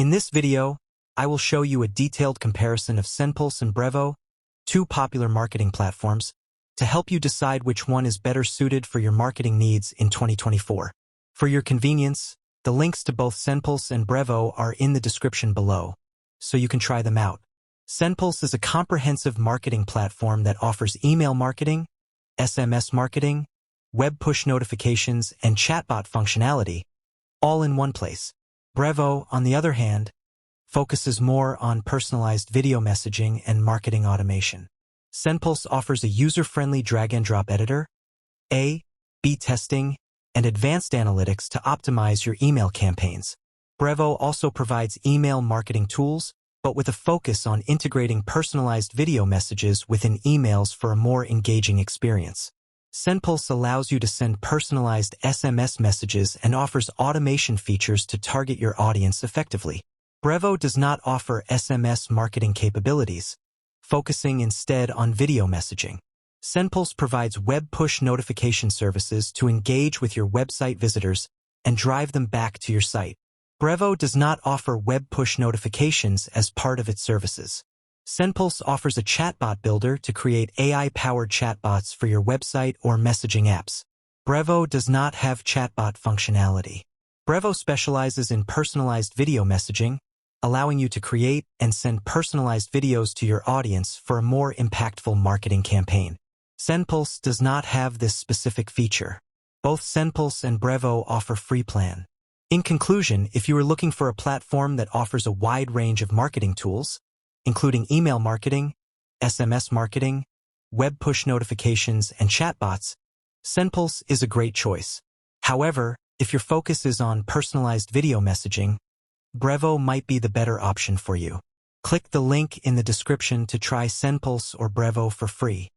In this video, I will show you a detailed comparison of SendPulse and Brevo, two popular marketing platforms, to help you decide which one is better suited for your marketing needs in 2024. For your convenience, the links to both SendPulse and Brevo are in the description below, so you can try them out. SendPulse is a comprehensive marketing platform that offers email marketing, SMS marketing, web push notifications, and chatbot functionality, all in one place. Brevo, on the other hand, focuses more on personalized video messaging and marketing automation. SendPulse offers a user-friendly drag-and-drop editor, A/B testing, and advanced analytics to optimize your email campaigns. Brevo also provides email marketing tools, but with a focus on integrating personalized video messages within emails for a more engaging experience. SendPulse allows you to send personalized SMS messages and offers automation features to target your audience effectively. Brevo does not offer SMS marketing capabilities, focusing instead on video messaging. SendPulse provides web push notification services to engage with your website visitors and drive them back to your site. Brevo does not offer web push notifications as part of its services. SendPulse offers a chatbot builder to create AI-powered chatbots for your website or messaging apps. Brevo does not have chatbot functionality. Brevo specializes in personalized video messaging, allowing you to create and send personalized videos to your audience for a more impactful marketing campaign. SendPulse does not have this specific feature. Both SendPulse and Brevo offer free plan. In conclusion, if you are looking for a platform that offers a wide range of marketing tools, including email marketing, SMS marketing, web push notifications, and chatbots, SendPulse is a great choice. However, if your focus is on personalized video messaging, Brevo might be the better option for you. Click the link in the description to try SendPulse or Brevo for free.